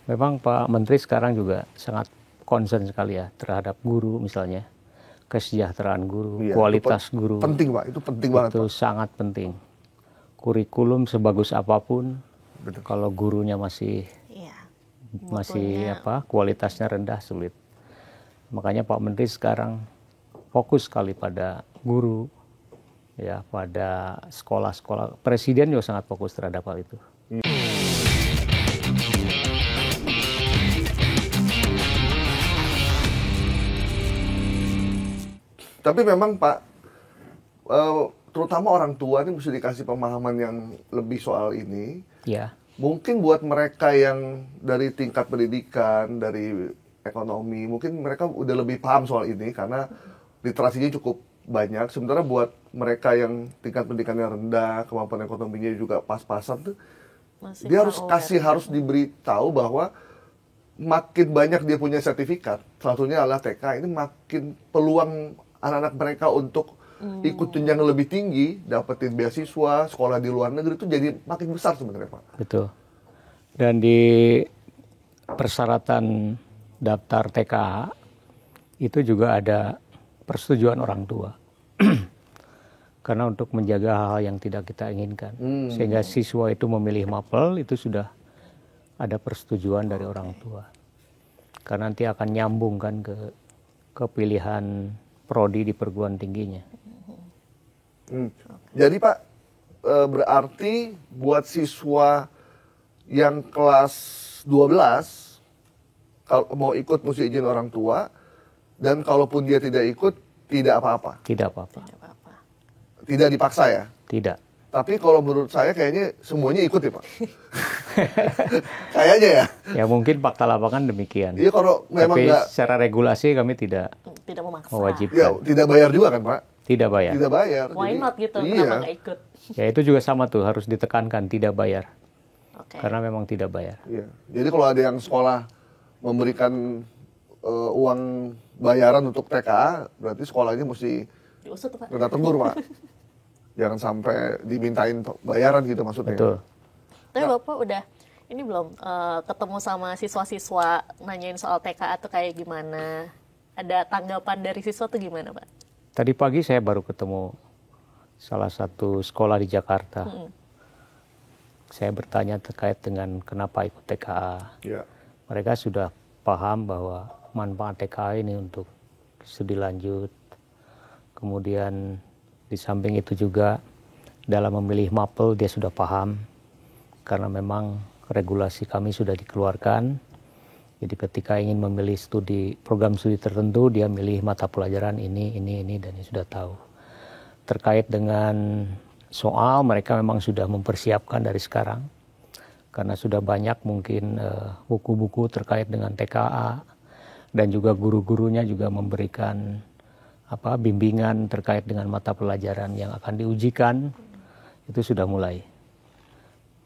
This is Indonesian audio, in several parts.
Memang Pak Menteri sekarang juga sangat concern sekali ya terhadap guru misalnya, kesejahteraan guru, Iya, kualitas guru. penting Pak, itu penting banget Itu Pak. sangat penting. Kurikulum sebagus apapun, Betul. kalau gurunya masih Iya. kualitasnya rendah, sulit. Makanya Pak Menteri sekarang fokus sekali pada guru, ya, pada sekolah-sekolah. Presiden juga sangat fokus terhadap hal itu. Tapi memang Pak, terutama orang tua ini mesti dikasih pemahaman yang lebih soal ini. Ya, Mungkin buat mereka yang dari tingkat pendidikan, dari ekonomi, mungkin mereka udah lebih paham soal ini karena literasinya cukup banyak. Sementara buat mereka yang tingkat pendidikannya rendah, kemampuan ekonominya juga pas-pasan tuh, dia harus diberitahu bahwa makin banyak dia punya sertifikat, salah satunya adalah TK, ini makin peluang anak-anak mereka untuk ikut jenjang lebih tinggi, dapetin beasiswa, sekolah di luar negeri itu jadi makin besar sebenarnya Pak. betul. Dan di persyaratan daftar TKA itu juga ada persetujuan orang tua. Karena untuk menjaga hal yang tidak kita inginkan. Sehingga siswa itu memilih mapel itu sudah ada persetujuan dari orang tua. Karena nanti akan nyambung kan ke pilihan prodi di perguruan tingginya. Jadi Pak, berarti buat siswa yang kelas 12 kalau mau ikut mesti izin orang tua, dan kalaupun dia tidak ikut tidak apa-apa. Tidak apa-apa. Tidak dipaksa ya. Tidak. Tapi kalau menurut saya kayaknya semuanya ikut ya Pak. Kayaknya ya. Ya mungkin fakta lapangan demikian. Iya, kalau memang Tapi nggak, secara regulasi kami tidak memaksa. mewajibkan. ya tidak bayar juga kan Pak. Tidak bayar. Tidak bayar. Why Jadi, not gitu? iya. Kenapa nggak ikut? Ya itu juga sama tuh, harus ditekankan tidak bayar. Oke. Karena memang tidak bayar. Iya. Jadi kalau ada yang sekolah memberikan uang bayaran untuk TKA, berarti sekolahnya mesti Diusut Pak. kena tegur Pak. Jangan sampai dimintain bayaran gitu maksudnya. Betul. Tapi Bapak udah ini belum ketemu sama siswa-siswa nanyain soal TKA tuh kayak gimana? Ada tanggapan dari siswa tuh gimana Pak? Tadi pagi saya baru ketemu salah satu sekolah di Jakarta. Saya bertanya terkait dengan kenapa ikut TKA. Iya. Mereka sudah paham bahwa manfaat TKA ini untuk studi lanjut. Kemudian di samping itu juga dalam memilih mapel dia sudah paham. Karena memang regulasi kami sudah dikeluarkan. Jadi ketika ingin memilih program studi tertentu, dia milih mata pelajaran ini, dan dia sudah tahu. Terkait dengan soal, mereka memang sudah mempersiapkan dari sekarang. Karena sudah banyak mungkin buku-buku terkait dengan TKA. Dan juga guru-gurunya juga memberikan bimbingan terkait dengan mata pelajaran yang akan diujikan. Itu sudah mulai.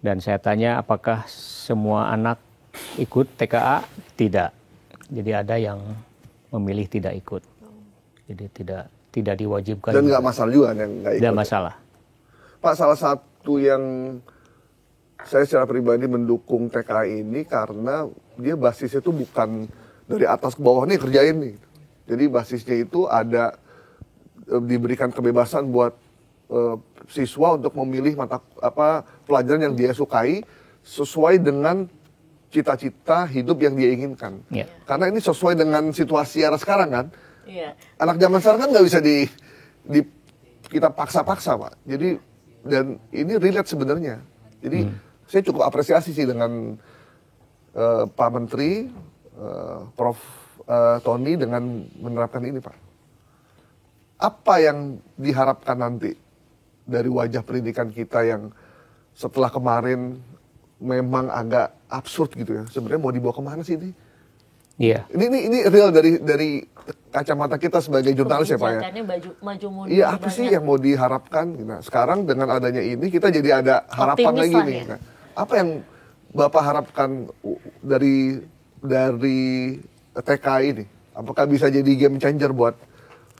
Dan saya tanya apakah semua anak ikut TKA? Tidak. Jadi ada yang memilih tidak ikut. Jadi tidak diwajibkan. Dan nggak masalah juga yang nggak ikut. Tidak masalah. Pak, salah satu yang saya secara pribadi mendukung TKA ini karena dia basisnya itu bukan dari atas ke bawah nih kerjain nih. Jadi basisnya itu ada diberikan kebebasan buat siswa untuk memilih pelajaran yang dia sukai sesuai dengan cita-cita hidup yang dia inginkan. Ya. Karena ini sesuai dengan situasi era sekarang kan. Iya. Anak zaman sekarang kan nggak bisa kita paksa-paksa Pak. Jadi dan ini relate sebenarnya. Jadi saya cukup apresiasi sih dengan Pak Menteri, Prof. Tony dengan menerapkan ini Pak. Apa yang diharapkan nanti dari wajah pendidikan kita yang setelah kemarin memang agak absurd gitu ya. Sebenarnya mau dibawa kemana sih ini? Iya. Ini real dari kacamata kita sebagai jurnalis ya Pak ya. Kebijakannya maju mundur. Iya, apa sih yang mau diharapkan? Nah, sekarang dengan adanya ini kita jadi ada harapan Optimis lagi lah nih. ya. Nah, apa yang Bapak harapkan dari TK ini? Apakah bisa jadi game changer buat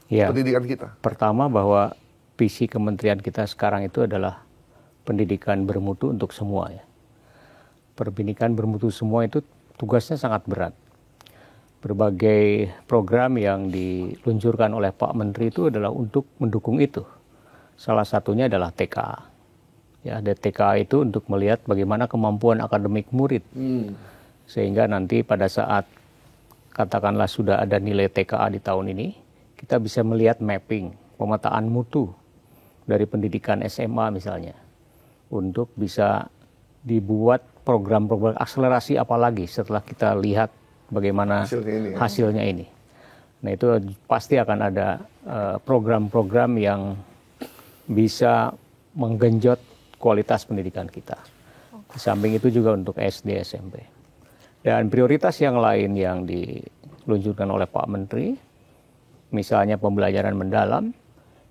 pendidikan kita? Pertama bahwa visi kementerian kita sekarang itu adalah pendidikan bermutu untuk semua ya. Pendidikan bermutu semua itu tugasnya sangat berat. Berbagai program yang diluncurkan oleh Pak Menteri itu adalah untuk mendukung itu. Salah satunya adalah TKA. Ya, ada TKA itu untuk melihat bagaimana kemampuan akademik murid. Sehingga nanti pada saat katakanlah sudah ada nilai TKA di tahun ini, kita bisa melihat mapping, pemetaan mutu dari pendidikan SMA misalnya. Untuk bisa dibuat program-program akselerasi apalagi setelah kita lihat bagaimana hasilnya ini. Nah, itu pasti akan ada program-program yang bisa menggenjot kualitas pendidikan kita. Di samping itu juga untuk SD, SMP. Dan prioritas yang lain yang diluncurkan oleh Pak Menteri, misalnya pembelajaran mendalam,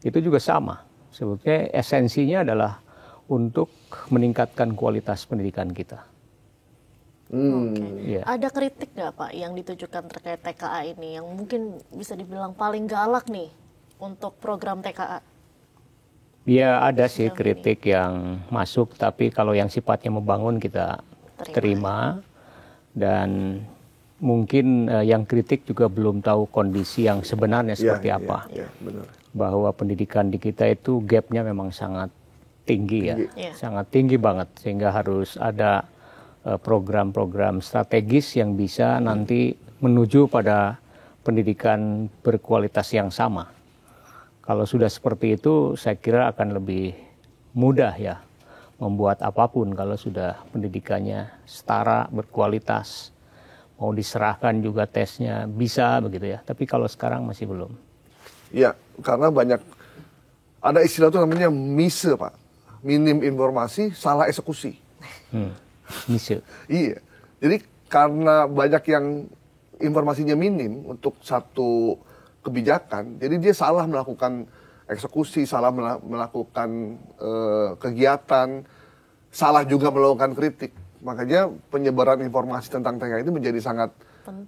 itu juga sama. Sebetulnya esensinya adalah untuk meningkatkan kualitas pendidikan kita. Oke. Ada kritik nggak Pak yang ditujukan terkait TKA ini yang mungkin bisa dibilang paling galak nih untuk program TKA? Ya ada sih kritik yang masuk, tapi kalau yang sifatnya membangun kita terima. Dan mungkin yang kritik juga belum tahu kondisi yang sebenarnya seperti apa. Benar. Bahwa pendidikan di kita itu gapnya memang sangat tinggi ya, sangat tinggi banget, sehingga harus ada program-program strategis yang bisa nanti menuju pada pendidikan berkualitas yang sama. Kalau sudah seperti itu, saya kira akan lebih mudah ya membuat apapun kalau sudah pendidikannya setara, berkualitas, mau diserahkan juga tesnya bisa begitu ya. Tapi kalau sekarang masih belum. Ya, karena banyak, ada istilah itu namanya MISE Pak, minim informasi, salah eksekusi. Bisa. Iya. Jadi karena banyak yang informasinya minim untuk satu kebijakan, jadi dia salah melakukan eksekusi, salah melakukan kegiatan, salah juga melakukan kritik. Makanya penyebaran informasi tentang TKA ini menjadi sangat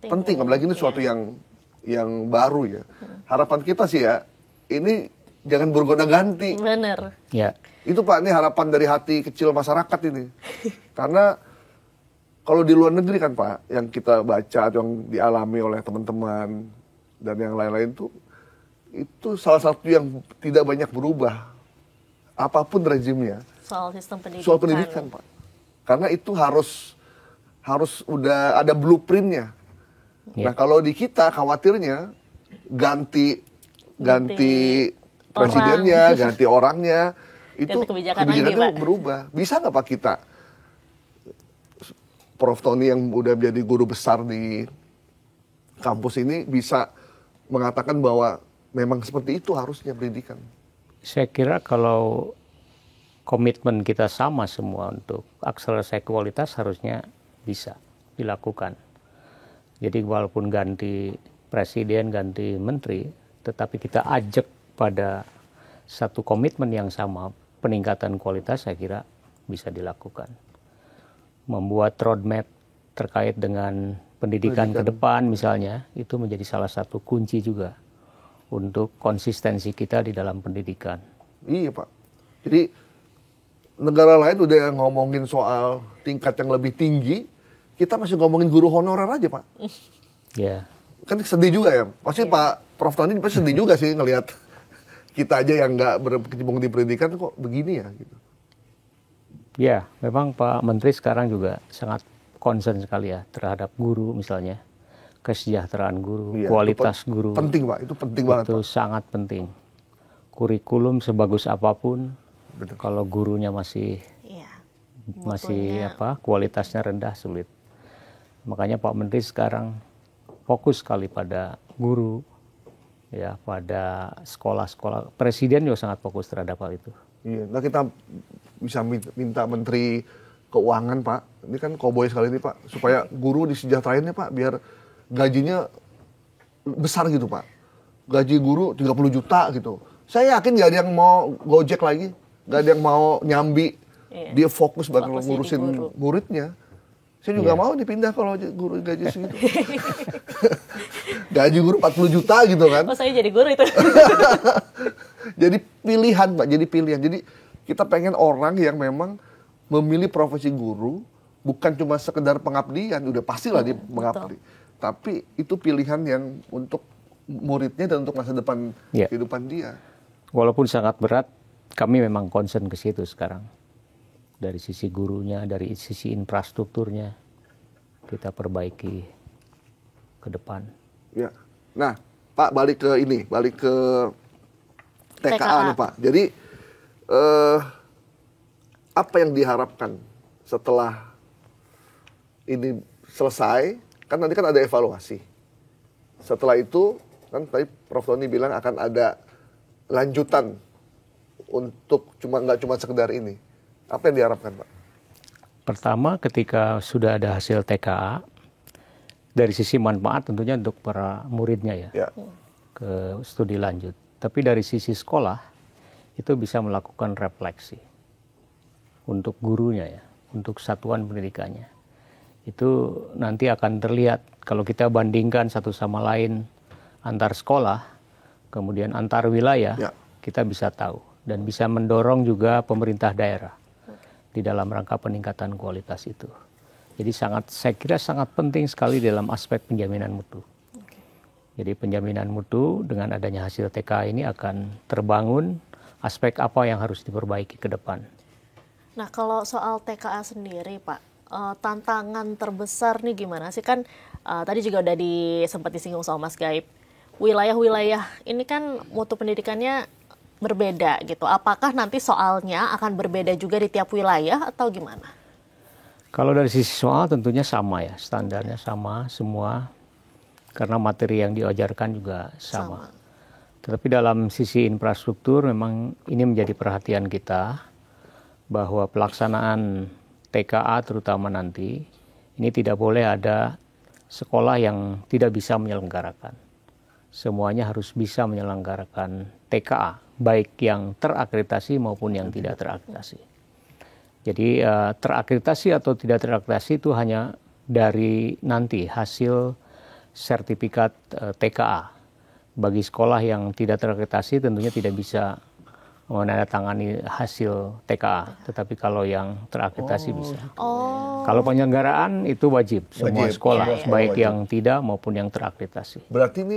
penting. Apalagi ini suatu yang baru ya. Harapan kita sih ya, ini jangan bergonta-ganti. Bener. Ya. Itu Pak, ini harapan dari hati kecil masyarakat ini. Karena kalau di luar negeri kan Pak, yang kita baca atau yang dialami oleh teman-teman dan yang lain-lain itu salah satu yang tidak banyak berubah. Apapun rezimnya. Soal sistem pendidikan. Soal pendidikan Pak. Karena itu harus udah ada blueprintnya. Nah kalau di kita khawatirnya ganti presidennya, ganti orangnya, itu kebijakannya berubah. Bisa nggak Pak kita, Prof. Tony yang udah menjadi guru besar di kampus ini bisa mengatakan bahwa memang seperti itu harusnya pendidikan? Saya kira kalau komitmen kita sama semua untuk akselerasi kualitas harusnya bisa dilakukan. Jadi walaupun ganti presiden, ganti menteri, tetapi kita ajak pada satu komitmen yang sama, peningkatan kualitas saya kira bisa dilakukan. Membuat roadmap terkait dengan pendidikan ke depan misalnya, itu menjadi salah satu kunci juga untuk konsistensi kita di dalam pendidikan. Iya Pak. Jadi negara lain udah ngomongin soal tingkat yang lebih tinggi, kita masih ngomongin guru honorer aja Pak. Ya. Kan sedih juga ya. Pasti Pak Prof. Tony pasti sedih juga sih ngelihat kita aja yang nggak berkecimpung di pendidikan kok begini ya. Gitu. Ya, memang Pak Menteri sekarang juga sangat concern sekali ya terhadap guru misalnya. Kesejahteraan guru, iya, kualitas guru. Penting Pak, itu penting banget. Itu sangat penting. Kurikulum sebagus apapun, betul, kalau gurunya masih kualitasnya rendah, sulit. Makanya Pak Menteri sekarang fokus sekali pada guru, ya, pada sekolah-sekolah. Presiden juga sangat fokus terhadap hal itu. Iya, nah kita bisa minta Menteri Keuangan Pak, ini kan koboi sekali ini Pak, supaya guru disejahterain ya Pak, biar gajinya besar gitu Pak. Gaji guru 30 juta gitu. Saya yakin gak ada yang mau gojek lagi, gak ada yang mau nyambi. Iya. Dia fokus bakal ngurusin muridnya. Saya juga mau dipindah kalau guru gaji segitu. Gaji guru 40 juta gitu kan. Oh, saya jadi guru itu. Jadi pilihan Pak, jadi pilihan. Jadi kita pengen orang yang memang memilih profesi guru bukan cuma sekedar pengabdian, udah pastilah dia mengabdi. Tapi itu pilihan yang untuk muridnya dan untuk masa depan kehidupan dia. Walaupun sangat berat, kami memang concern ke situ sekarang. Dari sisi gurunya, dari sisi infrastrukturnya, kita perbaiki ke depan. Ya. Nah, Pak, balik ke TKA nih Pak. Jadi apa yang diharapkan setelah ini selesai? Kan nanti kan ada evaluasi. Setelah itu kan tadi Prof. Tony bilang akan ada lanjutan untuk nggak cuma sekedar ini. Apa yang diharapkan Pak? Pertama, ketika sudah ada hasil TKA, dari sisi manfaat tentunya untuk para muridnya ya. Ke studi lanjut. Tapi dari sisi sekolah, itu bisa melakukan refleksi. Untuk gurunya ya, untuk satuan pendidikannya. Itu nanti akan terlihat kalau kita bandingkan satu sama lain antar sekolah, kemudian antar wilayah, kita bisa tahu. Dan bisa mendorong juga pemerintah daerah di dalam rangka peningkatan kualitas itu. Jadi saya kira sangat penting sekali dalam aspek penjaminan mutu. Jadi penjaminan mutu dengan adanya hasil TKA ini akan terbangun aspek apa yang harus diperbaiki ke depan. Nah kalau soal TKA sendiri Pak, tantangan terbesar nih gimana sih? Kan tadi juga udah sempat disinggung soal Mas Gaib. Wilayah-wilayah ini kan mutu pendidikannya berbeda gitu. Apakah nanti soalnya akan berbeda juga di tiap wilayah atau gimana? Kalau dari sisi soal tentunya sama ya, standarnya sama semua. Karena materi yang diajarkan juga sama. Tetapi dalam sisi infrastruktur memang ini menjadi perhatian kita bahwa pelaksanaan TKA terutama nanti ini tidak boleh ada sekolah yang tidak bisa menyelenggarakan. Semuanya harus bisa menyelenggarakan TKA, baik yang terakreditasi maupun yang tidak terakreditasi. Jadi terakreditasi atau tidak terakreditasi itu hanya dari nanti hasil sertifikat TKA. Bagi sekolah yang tidak terakreditasi tentunya tidak bisa menandatangani hasil TKA, tetapi kalau yang terakreditasi bisa. Kalau penyelenggaraan itu wajib semua sekolah, baik yang tidak maupun yang terakreditasi. Berarti ini